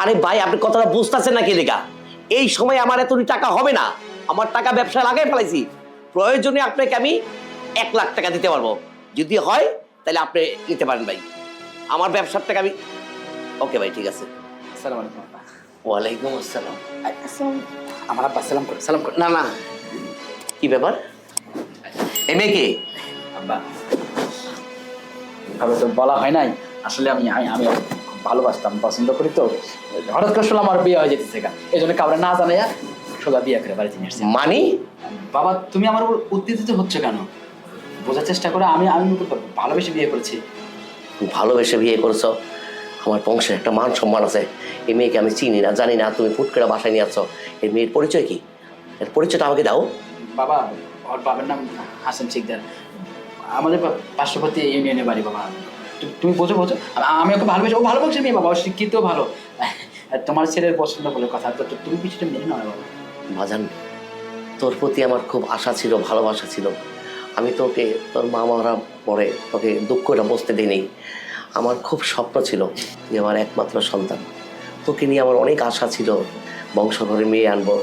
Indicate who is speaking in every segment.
Speaker 1: আরে ভাই আপনি কথাটা বুঝতেছেন নাকি লেখা? এই সময় আমার এতটি টাকা হবে না, আমার টাকা ব্যবসা লাগাই ফেলাইছি। প্রয়োজনে আপনাকে আমি 1 লাখ টাকা দিতে পারবো, যদি হয় তাহলে আপনি নিতে পারেন ভাই। আমার ব্যবসার টাকা আমি ওকে ভাই, ঠিক আছে।
Speaker 2: আসসালামু আলাইকুম আব্বা।
Speaker 1: ওয়ালাইকুম আসসালাম।
Speaker 2: আমার আব্বা সালাম করে।
Speaker 1: না না, কি ব্যাপার? এ মেয়ে কে?
Speaker 2: আব্বা এভাবে তো বলা হয় নাই, আসলে আমি আমি আমি খুব ভালোবাসতাম, পছন্দ করি, তো হঠাৎ করে শুনলাম আমার বিয়ে হয়ে যেতেছে, এই জন্য কাউরে না জানাইয়া সোজা বিয়ে করে বাড়িতে নিয়ে আসছি।
Speaker 1: মানি?
Speaker 2: বাবা তুমি আমার উপর উত্তেজিত হচ্ছে কেন? বোঝার চেষ্টা করে, আমি আমি ভালোবেসে বিয়ে করেছি।
Speaker 1: ভালোবেসে বিয়ে করছো? আমার বংশের একটা মান সম্মান আছে। এই মেয়েকে আমি চিনি না, জানি না, তুমি ফুট করে বাসায় নিয়ে আসছো। এই মেয়ের পরিচয় কি? এর পরিচয়টা আমাকে দাও।
Speaker 2: বাবা ওর বাবার নাম হাসান শিকদার, আমাদের পার্শ্ববর্তী ইউনিয়নে বাড়ি। বাবা তুমি বোঝো, আমি ওকে ভালোবাসি, ও ভালো বংশের মেয়ে বাবা, ও শিক্ষিত ভালো, তোমার ছেলের পছন্দ বলে কথা, তো তুমি কিছুটা মেনে নাও বাবা।
Speaker 1: বাজান, তোর প্রতি আমার খুব আশা ছিল, ভালোবাসা ছিল। আমি তোকে, তোর মা মারা পরে তোকে দুঃখটা বুঝতে দিইনি। আমার খুব স্বপ্ন ছিল যে আমার একমাত্র সন্তান, তোকে নিয়ে আমার অনেক আশা ছিল, বংশধরে মেয়ে আনবো।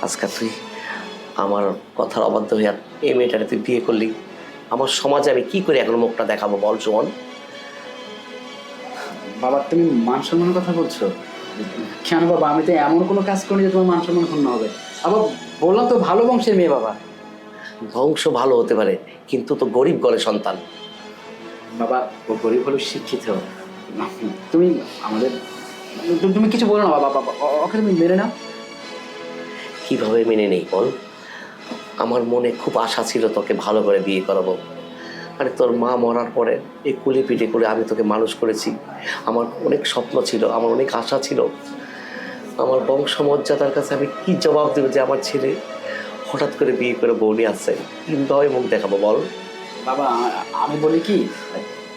Speaker 1: আজকে তুই আমার কথার অবাধ্য হইয়া এই মেয়েটাকে তুই বিয়ে করলি। আমার সমাজে আমি কি করে এখন মুখটা দেখাবো বল সুমন?
Speaker 2: বাবা তুমি মান সম্মানের কথা বলছো কেন বাবা? আমি তো এমন কোনো কাজ করি যে তোমার মান সম্মান ক্ষুণ্ণ হবে। আবার বললাম তো ভালো বংশের মেয়ে বাবা।
Speaker 1: বংশ ভালো হতে পারে, কিন্তু তো গরিব ঘরের সন্তান।
Speaker 2: বাবা ও গরিব হলেও শিক্ষিত। তুমি আমাদের তুমি কিছু বলো না বাবা, বাবা ওকে তুমি মেনে নাও।
Speaker 1: কিভাবে মেনে নেই বল? আমার মনে খুব আশা ছিল তোকে ভালো করে বিয়ে করাবো। আরে তোর মা মরার পরে এই কুলি পিঠে করে আমি তোকে মানুষ করেছি। আমার অনেক স্বপ্ন ছিল, আমার অনেক আশা ছিল। আমার বংশমর্যাদার কাছে আমি কি জবাব দেবো যে আমার ছেলে হঠাৎ করে বিয়ে করে বউ নিয়ে আসছে? কিভাবে মুখ দেখাবো বল?
Speaker 2: বাবা আমি বলি কি,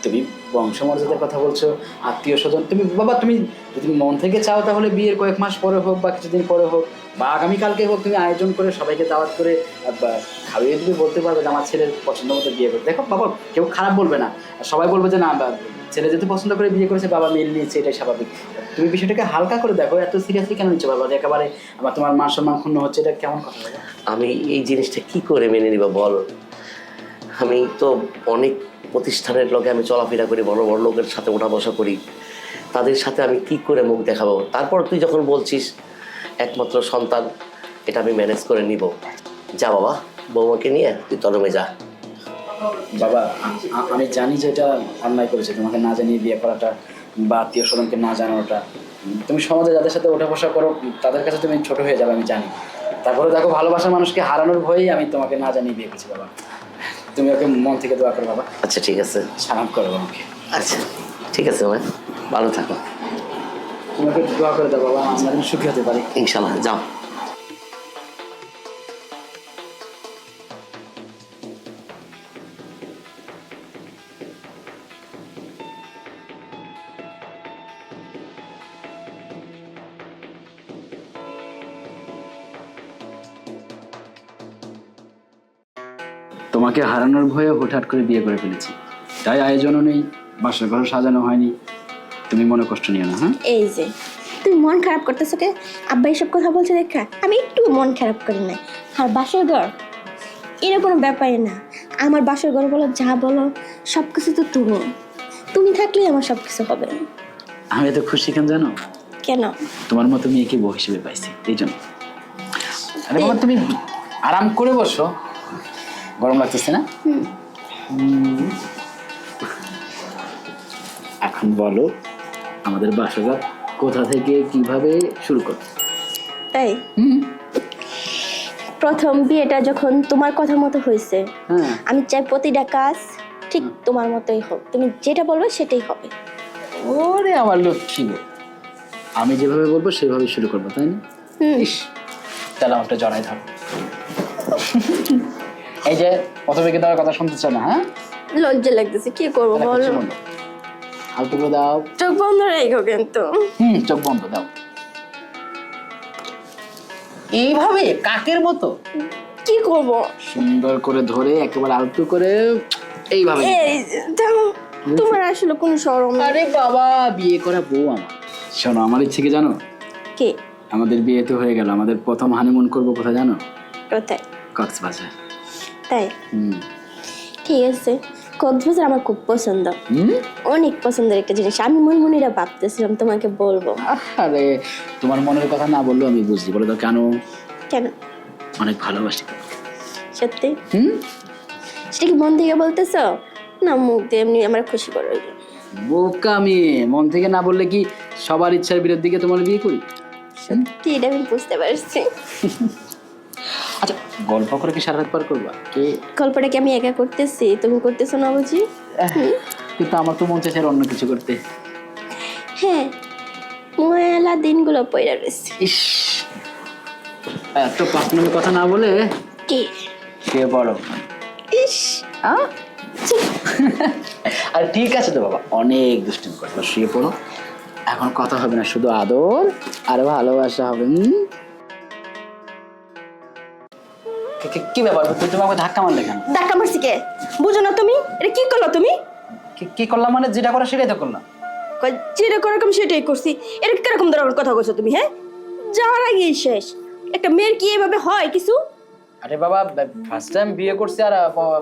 Speaker 2: তুমি বংশমর্যাদার কথা বলছো, আত্মীয় স্বজন, তুমি বাবা তুমি যদি মন থেকে চাও তাহলে বিয়ের কয়েক মাস পরে হোক বা কিছুদিন পরে হোক বা আগামীকালকে হোক, তুমি আয়োজন করে সবাইকে দাওয়াত করে খাওয়িয়ে তুমি বলতে পারবে যে আমার ছেলের পছন্দ মতো বিয়ে করতে। দেখো বাবা কেউ খারাপ বলবে না, সবাই বলবে যে না ছেলে যেহেতু পছন্দ করে বিয়ে করেছে, বাবা মেনে নিয়েছে, এটাই স্বাভাবিক। তুমি বিষয়টাকে হালকা করে দেখো, এত সিরিয়াসলি কেন নিচ্ছ বাবা? একেবারে আবার তোমার মান সম্মান ক্ষুণ্ণ হচ্ছে, এটা কেমন কথা বাবা?
Speaker 1: আমি এই জিনিসটা কি করে মেনে নিব বল? আমি তো অনেক প্রতিষ্ঠানের লোকে আমি চলাফেরা করি, বড় বড় লোকের সাথে ওঠা বসা করি, তাদের সাথে আমি কি করে মুখ দেখাবো? তারপর তুই যখন বলছিস একমাত্র সন্তান, এটা আমি ম্যানেজ করে নিব। যা বাবা, বৌমাকে নিয়ে তুই তরমে যা।
Speaker 2: বাবা আমি জানি যে এটা অন্যায় করেছে, তোমাকে না জানিয়ে বিয়ে করাটা বা আত্মীয় স্বজনকে না জানানোটা। তুমি সমাজে যাদের সাথে ওঠা বসা করো তাদের কাছে তুমি ছোট হয়ে যাবে, আমি জানি। তারপরে দেখো ভালোবাসার মানুষকে হারানোর ভয়েই আমি তোমাকে না জানিয়ে বিয়ে করেছি বাবা। তুমি ওকে মন থেকে দোয়া করো বাবা।
Speaker 1: আচ্ছা ঠিক আছে,
Speaker 2: সালাম করো আমাকে।
Speaker 1: আচ্ছা ঠিক আছে মা, ভালো থাকো।
Speaker 2: তুমি ওকে দোয়া করে দাও বাবা, আমরা যেন সুখী হতে পারি।
Speaker 1: ইনশাল্লাহ, যাও।
Speaker 2: তোমাকে হারানোর ভয়ে হুটহাট করে বিয়ে করে ফেলেছি, তাই আয়োজনও নেই, বাসার ঘর সাজানো হয়নি। তুমি মনে কষ্ট নিও না। হ্যাঁ
Speaker 3: এই যে তুই মন খারাপ করতেছ কে? আব্বা এসব কথা বলছে দেখা আমি একটু মন খারাপ করি না। আর বাসর ঘর এর কোনো ব্যাপারই না। আমার বাসর ঘর বলো যা বলো সব কিছু তো তুমি থাকলেই আমার সব কিছু হবে।
Speaker 2: আমি এত খুশি কেন জানো?
Speaker 3: কেন?
Speaker 2: তোমার মতো মেয়েকে বউ হিসেবে পাইছি, এই জন্য। আরে বাবা তুমি আরাম করে বসো, গরম লাগতেছে না? এখন বলো আমাদের বাসাটা কোথা থেকে কিভাবে শুরু করো?
Speaker 3: তাই প্রথম বিয়েটা যখন তোমার কথা মতো হয়েছে, আমি চাই প্রতিটা কাজ ঠিক তোমার মতোই হোক। তুমি যেটা বলবে সেটাই হবে।
Speaker 2: ওরে আমার লক্ষ্মী, আমি যেভাবে বলবো সেভাবে শুরু করবো, তাই না? ইস, তাহলে আমারটা জড়াই ধরো। এই যে প্রথমে কিন্তু আমার কথা শুনতেছ না? হ্যাঁ
Speaker 3: লজ্জা লাগতেছে, কি করবো বলো?
Speaker 2: হালকা করে দাও।
Speaker 3: চোখ বন্ধ রেখো কিন্তু।
Speaker 2: চোখ বন্ধ দাও। এইভাবে কাকের মতো
Speaker 3: কি করব?
Speaker 2: সুন্দর করে ধরে একেবারে আলতু করে এইভাবে।
Speaker 3: এই তোমার আসলে কোন শরম?
Speaker 2: আরে বাবা বিয়ে করা বউ আমার, শোনো, আমার ইচ্ছে কি জানো?
Speaker 3: কি?
Speaker 2: আমাদের বিয়ে তো হয়ে গেল, আমাদের প্রথম হানিমুন করবো কোথায় জানো?
Speaker 3: কোথায়?
Speaker 2: কক্সবাজার।
Speaker 3: তাই? ঠিক আছে, কক্সবাজার আমার খুব পছন্দ, অনেক পছন্দের একটা জিনিস। আমি মনে ভাবতেছিলাম তোমাকে বলবো।
Speaker 2: আরে তোমার মনের কথা না বললেও আমি বুঝি, বলে তো কেন?
Speaker 3: কেন?
Speaker 2: অনেক ভালোবাসি।
Speaker 3: সত্যি? সেটা কি মন থেকে বলতেছো না মুখ দিয়ে এমনি আমার খুশি করো?
Speaker 2: বোকা মেয়ে, মন থেকে না বললে কি সবার ইচ্ছার বিরুদ্ধে দিকে তোমার বিয়ে করি?
Speaker 3: সত্যি, এটা আমি বুঝতে পারছি।
Speaker 2: আচ্ছা, গল্প করে কি সারা রাত পার করবা? কে?
Speaker 3: গল্পটা কি আমি একা করতেছি, তুমি করতেছো না বুঝি?
Speaker 2: কিন্তু আমার তো মন চাইছে আর অন্য কিছু করতে।
Speaker 3: হ্যাঁ, ময়লা দিনগুলো পয়লা রয়েছে।
Speaker 2: ইস, এত পার্সোনাল কথা না বলে
Speaker 3: কি?
Speaker 2: শুয়ে পড়ো।
Speaker 3: ইস,
Speaker 2: আর ঠিক আছে তো বাবা, অনেক দুষ্টুমি করবো, শুয়ে পড়ো। এখন কথা হবে না, শুধু আদর আর ভালোবাসা হবে। কি ব্যাপার, তুমি আমাকে ধাক্কা মারলে কেন?
Speaker 3: ধাক্কা মারছি কে? বুঝো না তুমি? এটা কি করলো তুমি?
Speaker 2: কি করলাম মানে? যেটা করা সেটাই তো করলাম।
Speaker 3: যেটা করলাম সেটাই করছি। এটা কিরকম ধরনের কথা বলছো তুমি? হ্যাঁ, যাওয়ার আগেই শেষ। একটা মেয়ের কি এভাবে হয় কিছু?
Speaker 2: আরে বাবা, ফার্স্ট টাইম বিয়ে করছি আর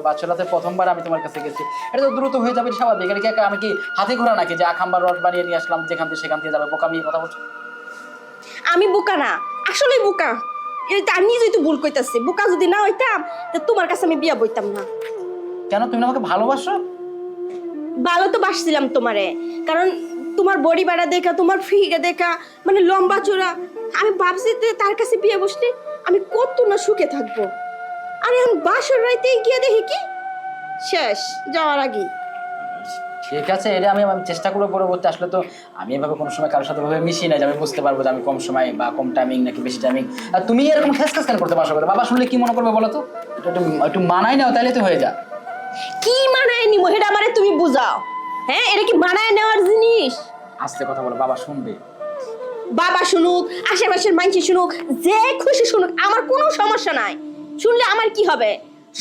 Speaker 2: বাচ্চাটাতে প্রথমবার আমি তোমার কাছে গেছি, এটা তো দ্রুত হয়ে যাবে, স্বাভাবিক। এটা কি আমি কি হাতে ঘোরা নাকি যে আখাম্বার রড বানিয়ে নিয়ে আসলাম যেখান থেকে সেখান থেকে যাবে? বোকা মেয়ে কথা বলছো।
Speaker 3: আমি বোকা না, আসলে বোকা। এটা আমি নিজেই তো ভুল কইতাছি। বোকা যদি না হইতাম তা তোমার কাছে আমি বিয়া বইতাম না।
Speaker 2: কেন? তুমি আমাকে ভালোবাসো?
Speaker 3: ভালো তো বাসছিলাম তোমারে, কারণ তোমার বডি বাড়া দেখা, তোমার ফিগা দেখা, মানে লম্বা চূড়া। আমি ভাবছি যে তার কাছে বিয়ে বসলে আমি কত না সুখে থাকবো। আর এখন বাসর রাইতে গিয়ে দেখি কি শেষ, যাওয়ার আগে।
Speaker 2: ঠিক আছে, এটা আমি চেষ্টা করবো পরবর্তী আসলে। তো আমি এভাবে কোনো সময় কারোর সাথে ভাবে মিশি না যে আমি বুঝতে পারবো যে আমি কম সময় বা কম টাইমিং নাকি বেশি টাইমিং। আর তুমি এরকম খেস কেন করতে পারছো? বাবা শুনলে কি মনে করবে বলো তো? একটু মানাই নাও, তাইলে তো হয়ে যা।
Speaker 3: কি মানায় নিব এটা আমারে তুমি বুঝাও। হ্যাঁ, এটা কি মানায় নেওয়ার জিনিস?
Speaker 2: আস্তে কথা বলো, বাবা শুনবে।
Speaker 3: বাবা শুনুক, আশেপাশের মানুষ শুনুক, যে খুশি শুনুক, আমার কোনো সমস্যা নাই। শুনলে আমার কি হবে?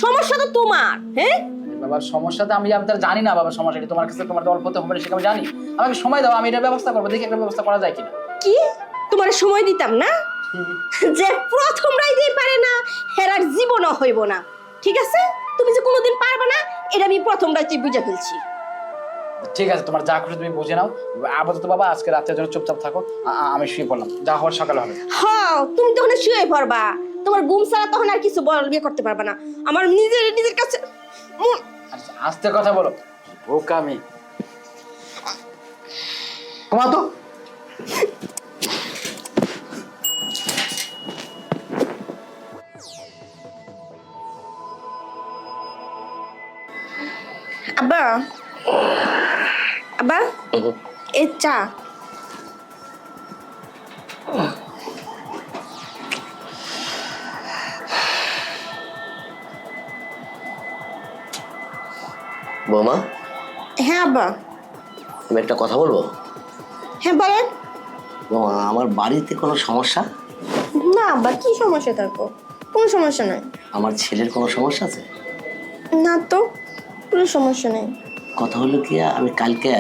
Speaker 3: সমস্যা তো তোমার। হ্যাঁ,
Speaker 2: বাবার সমস্যাটা আমি তার জানি না। বাবার সমস্যা তোমার কাছে, তোমার তো অল্পতে হবে সেটা আমি জানি। আমাকে সময় দাও, আমি এটার ব্যবস্থা করবো, দেখি একটা ব্যবস্থা করা যায় কিনা।
Speaker 3: কি তোমার সময় দিতাম না? যে প্রথম রাইতেই পারে না হেরার জীবনও হইব না। ঠিক আছে, তুমি যে কোনোদিন পারবে না এটা আমি প্রথম রাইতেই বুঝে ফেলছি।
Speaker 2: ঠিক আছে, তোমার যা খুশি তুমি বুঝে নাও। আপাতত বাবা আজকে রাতের জন্য চুপচাপ থাকো, আমি শুয়ে পড়লাম, যা হওয়ার সকালে হবে।
Speaker 3: হ্যাঁ, তুমি তখন শুয়ে পড়বা। তোমার ঘুম ছাড়া তখন আর কিছু বিয়ে করতে পারবে না। আমার নিজের কাছে
Speaker 2: আস্তে কথা বলো, বোকা আমি। ঘুমা তো।
Speaker 3: আব্বা, আব্বা, এ চা।
Speaker 1: বৌমা,
Speaker 3: হ্যাঁ আব্বা।
Speaker 1: আমি একটা কথা বলবো?
Speaker 3: হ্যাঁ বলেন।
Speaker 1: বৌমা, আমার বাড়িতে কোনো সমস্যা?
Speaker 3: না আব্বা, কি সমস্যা থাকবো? কোনো সমস্যা নাই।
Speaker 1: আমার ছেলের কোনো সমস্যা আছে?
Speaker 3: না তো, কোনো সমস্যা নেই।
Speaker 1: কথা হলো কি, আমি কালকে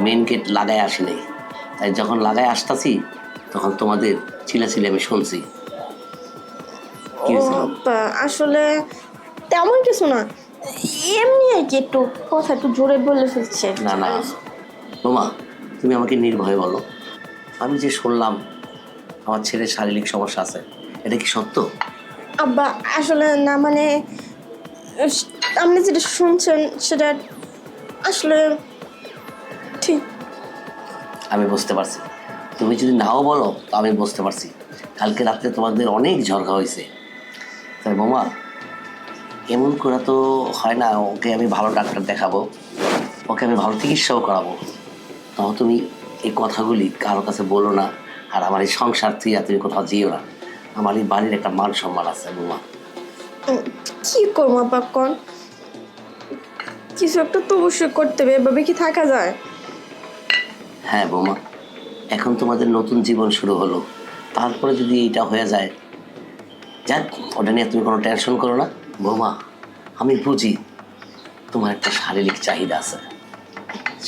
Speaker 1: মেন গেট লাগাই আসিনি, তাই যখন লাগাই আসতেছি তখন তোমাদের চিলাচিলি আমি শুনছি। কি হয়েছিল?
Speaker 3: আব্বা, আসলে তেমন কিছু না, এমনি আর কি, একটু কথা একটু জোরে বলে ফেলছে।
Speaker 1: না না বৌমা, তুমি আমাকে নির্ভয়ে বলো, আমি যে শুনলাম আমার ছেলের শারীরিক সমস্যা আছে, এটা কি সত্য?
Speaker 3: আব্বা আসলে না, মানে আপনি যেটা শুনছেন সেটা আসলে ঠিক।
Speaker 1: আমি বুঝতে পারছি, তুমি যদি নাও বলো তো আমি বুঝতে পারছি। কালকে রাত্রে তোমাদের অনেক ঝগড়া হয়েছে, তাই বৌমা এমন করে তো হয় না। ওকে আমি ভালো ডাক্তার দেখাবো, ওকে আমি ভালো চিকিৎসাও করাবো, তাও তুমি এই কথাগুলি কারো কাছে বলো না। আর আমার এই সংসার থেকে তুমি কোথাও যেও না, আমার এই বাড়ির একটা মান সম্মান আছে বৌমা।
Speaker 3: কি করবো আব্বা কোন? কিছু একটা তো অবশ্যই করতে হবে, এভাবে কি থাকা যায়?
Speaker 1: হ্যাঁ বৌমা, এখন তোমাদের নতুন জীবন শুরু হলো, তারপরে যদি এইটা হয়ে যায়, যাক ওটা নিয়ে তুমি কোনো টেনশন করো না বৌমা। আমি বুঝি তোমার একটা শারীরিক চাহিদা আছে,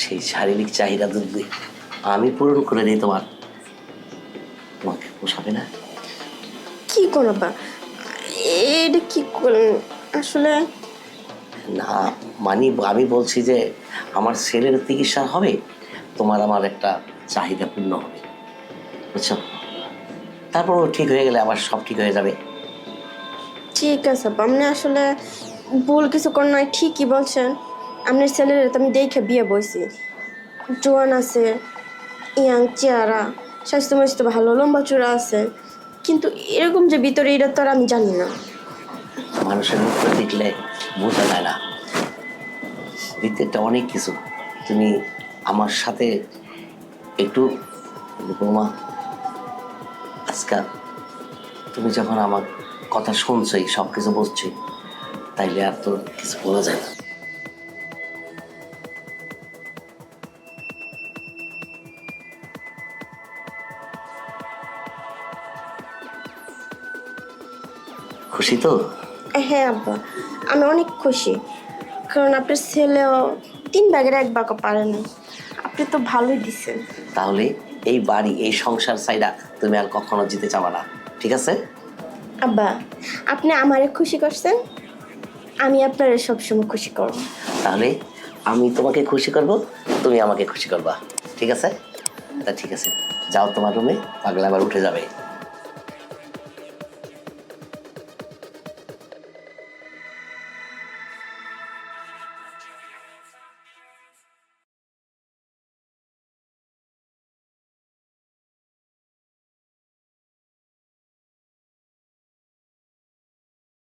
Speaker 1: সেই শারীরিক চাহিদা যদি আমি পূরণ করে দিই তোমার, হবে না?
Speaker 3: কি কোন আব্বা, এটা কি করেন আসলে?
Speaker 1: না মানে আমি বলছি যে আমার ছেলের চিকিৎসা হবে, তোমার আমার একটা চাহিদা পূর্ণ হবে, বুঝছো? তারপর ও ঠিক হয়ে গেলে আবার সব ঠিক হয়ে যাবে।
Speaker 3: ঠিক আছে আব্বা, আপনি আসলে ভুল কিছু করেন নাই, ঠিকই বলছেন। আপনার ছেলের তো আমি দেখে বিয়ে বইছি, জোয়ান আছে, ইয়াং চেহারা, স্বাস্থ্য মাস্থ্য ভালো, লম্বা চূড়া আছে, কিন্তু এরকম যে ভিতরে এটা তো আর আমি জানি না।
Speaker 1: মানুষের মুখ দেখলে বোঝা যায় না, ভিতরটা অনেক কিছু। তুমি আমার সাথে একটু বৌমা, আজকে তুমি যখন আমার কথা শুনছোই, সব কিছু বুঝছি, তাইলে আর তো কিছু বলা যায় না। খুশি তো?
Speaker 3: হ্যাঁ আব্বা, আমি অনেক খুশি, কারণ আপনার ছেলেও 3 ভাগের 1 ভাগও পারে না। আপনি তো ভালোই দিচ্ছেন।
Speaker 1: তাহলে এই বাড়ি, এই সংসার চাইরা তুমি আর কখনো জিতে চাবা না, ঠিক আছে?
Speaker 3: আব্বা, আপনি আমারে খুশি করছেন, আমি আপনারে সবসময় খুশি করব।
Speaker 1: তাহলে আমি তোমাকে খুশি করব, তুমি আমাকে খুশি করবা, ঠিক আছে? তা ঠিক আছে, যাও তোমার রুমে, পাগলা আবার উঠে যাবে।